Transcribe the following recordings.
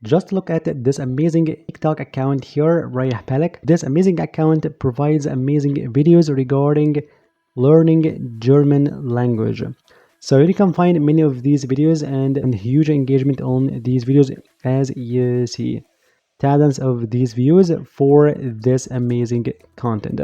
Just look at this amazing TikTok account here, Rayah Palak. This amazing account provides amazing videos regarding learning German language. So you can find many of these videos and huge engagement on these videos, as you see. Thousands of these views for this amazing content.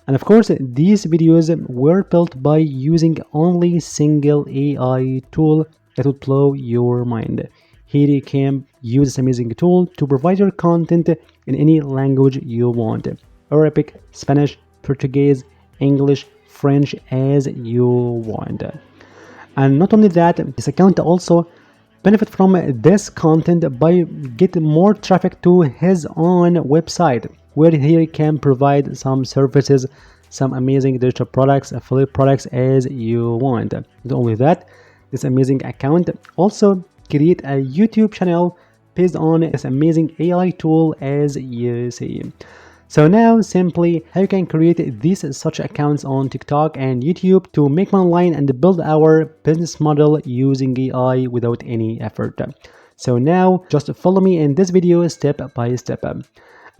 And of course, these videos were built by using only single AI tool that would blow your mind. Here you can use this amazing tool to provide your content in any language you want. Arabic, Spanish, Portuguese, English, French, as you want. And not only that, this account also benefit from this content by getting more traffic to his own website, where he can provide some services, some amazing digital products, affiliate products as you want. Not only that, this amazing account also create a YouTube channel based on this amazing AI tool, as you see. So now simply how you can create these such accounts on TikTok and YouTube to make money online and build our business model using AI without any effort. So now just follow me in this video step by step.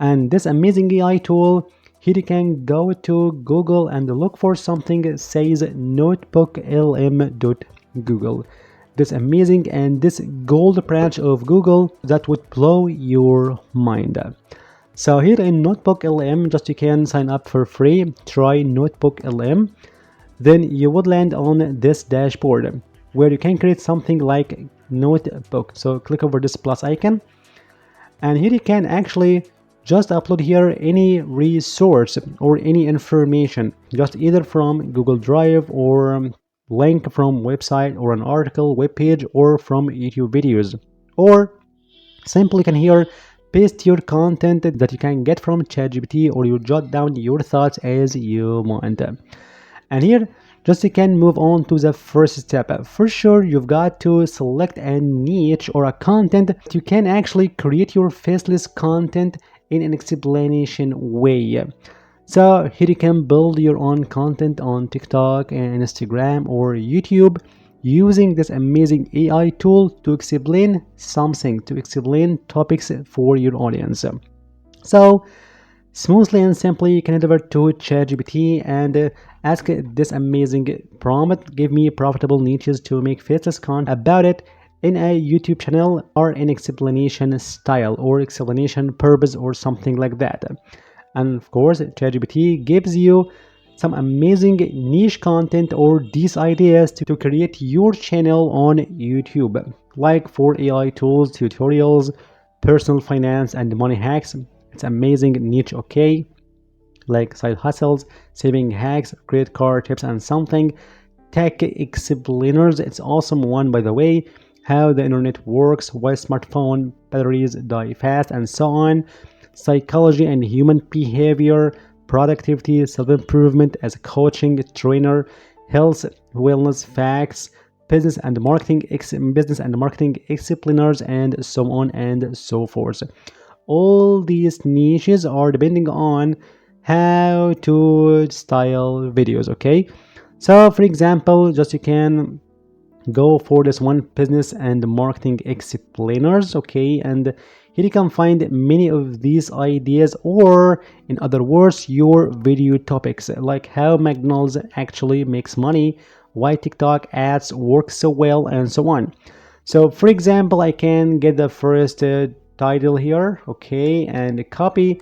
And this amazing AI tool, here you can go to Google and look for something that says NotebookLM.Google. This amazing and this gold branch of Google that would blow your mind. So here in NotebookLM, just you can sign up for free, try NotebookLM. Then you would land on this dashboard where you can create something like notebook. So click over this plus icon, and here you can actually just upload here any resource or any information, just either from Google Drive or link from website or an article, web page, or from YouTube videos, or simply can here paste your content that you can get from ChatGPT, or you jot down your thoughts as you want. And here just you can move on to the first step. For sure, you've got to select a niche or a content that you can actually create your faceless content in an explanation way. So here you can build your own content on TikTok and Instagram or YouTube using this amazing AI tool to explain something, to explain topics for your audience. So smoothly and simply you can head over to ChatGPT and ask this amazing prompt, give me profitable niches to make faceless content about it in a YouTube channel or in explanation style or explanation purpose or something like that. And of course, ChatGPT gives you some amazing niche content or these ideas to create your channel on YouTube, like for AI tools, tutorials, personal finance and money hacks. It's amazing niche, okay? Like side hustles, saving hacks, credit card tips and something. Tech explainers, it's awesome one by the way. How the internet works, why smartphone batteries die fast and so on. Psychology and human behavior, productivity, self-improvement as a coaching trainer, health, wellness facts, business and marketing explainers, and so on and so forth. All these niches are depending on how to style videos, okay? So for example, just you can go for this one, business and marketing explainers, okay? And here you can find many of these ideas, or in other words, your video topics, like how McDonald's actually makes money, why TikTok ads work so well, and so on. So for example, I can get the first title here, okay, and copy,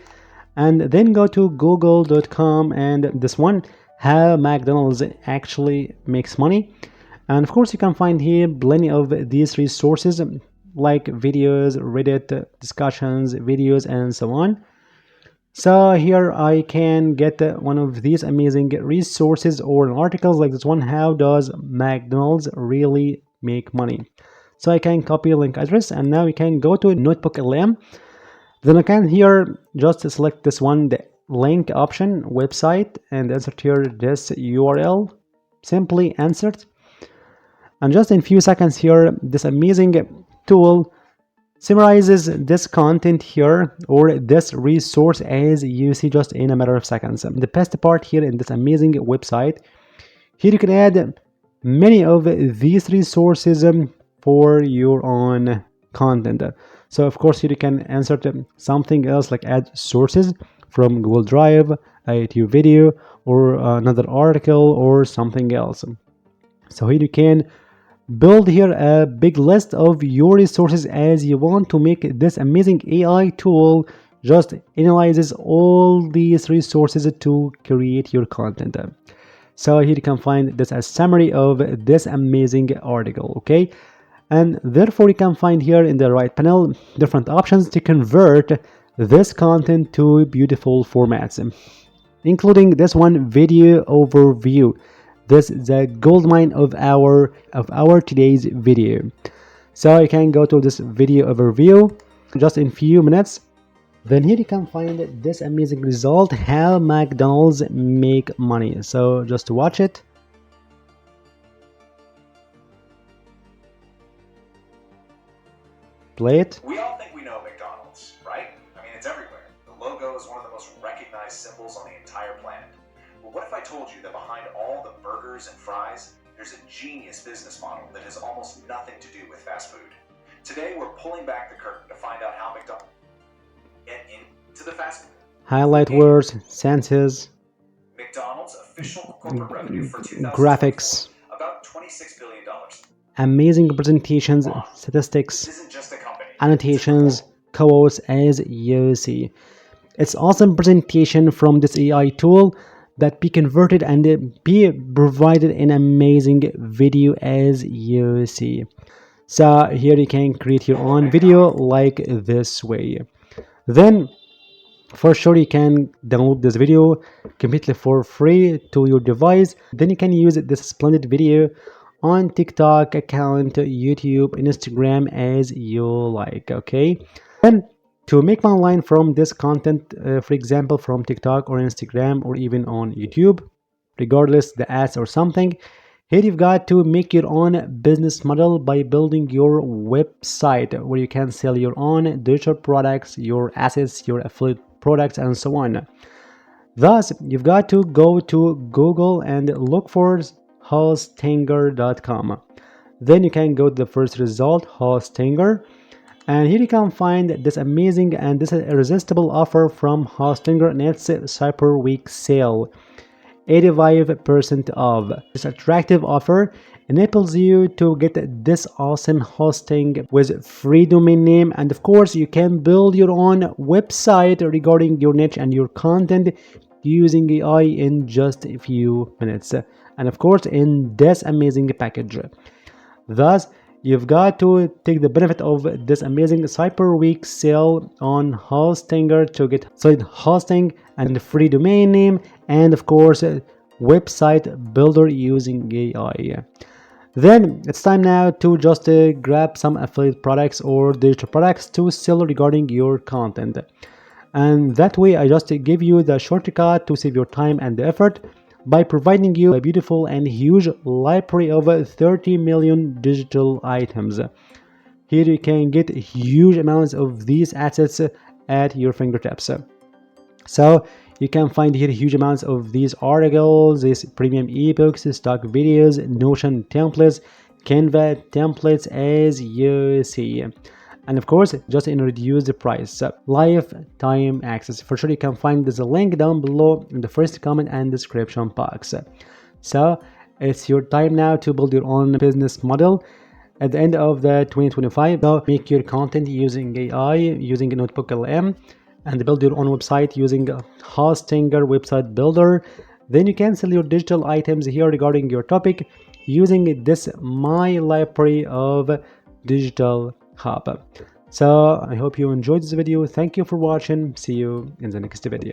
and then go to google.com and this one, how McDonald's actually makes money. And of course you can find here plenty of these resources like videos, Reddit discussions, videos, and so on. So here I can get one of these amazing resources or articles like this one, how does McDonald's really make money? So I can copy link address, and now we can go to NotebookLM. Then I can here just select this one, the link option, website, and insert here this URL, simply insert. And just in few seconds here, this amazing tool summarizes this content here or this resource as you see just in a matter of seconds. The best part here in this amazing website, here you can add many of these resources for your own content. So of course here you can insert something else, like add sources from Google Drive, a YouTube video, or another article or something else. So here you can build here a big list of your resources as you want to make this amazing AI tool just analyzes all these resources to create your content. So here you can find this as summary of this amazing article, okay? And therefore you can find here in the right panel different options to convert this content to beautiful formats, including this one, video overview. This is the gold mine of our today's video. So you can go to this video overview just in few minutes. Then here you can find this amazing result, how McDonald's make money. So just watch it. Play it. We all think we know McDonald's, right? I mean, it's everywhere. The logo is one of the most recognized symbols on the entire planet. Well, what if I told you that behind all the burgers and fries, there's a genius business model that has almost nothing to do with fast food? Today, we're pulling back the curtain to find out how McDonald's get into the fast food. Highlight words, senses, McDonald's official corporate revenue for 2000 graphics, about $26 billion. amazing presentations, statistics, This isn't just a company. annotations, quotes as you see. It's awesome presentation from this AI tool that be converted and be provided in amazing video as you see. So here you can create your own video like this way. Then for sure you can download this video completely for free to your device. Then you can use this splendid video on TikTok account, YouTube, Instagram as you like, okay? Then to make money online from this content, for example from TikTok or Instagram or even on YouTube, regardless the ads or something, here you've got to make your own business model by building your website where you can sell your own digital products, your assets, your affiliate products, and so on. Thus, you've got to go to Google and look for Hostinger.com. Then you can go to the first result, Hostinger, and here you can find this amazing and this irresistible offer from Hostinger, and it's Cyber Week sale. 85% off. This attractive offer enables you to get this awesome hosting with free domain name, and of course you can build your own website regarding your niche and your content using AI in just a few minutes, and of course in this amazing package. Thus you've got to take the benefit of this amazing Cyber Week sale on Hostinger to get solid hosting and free domain name, and of course website builder using AI. Then it's time now to just grab some affiliate products or digital products to sell regarding your content, and that way I just give you the shortcut to save your time and the effort by providing you a beautiful and huge library of 30 million digital items. Here you can get huge amounts of these assets at your fingertips. So you can find here huge amounts of these articles, these premium ebooks, stock videos, Notion templates, Canva templates as you see. And of course, just in reduced price, lifetime access. For sure, you can find this link down below in the first comment and description box. So it's your time now to build your own business model at the end of the 2025. So make your content using AI, using NotebookLM, and build your own website using Hostinger website builder. Then you can sell your digital items here regarding your topic using this my library of digital hub. So I hope you enjoyed this video. Thank you for watching. See you in the next video.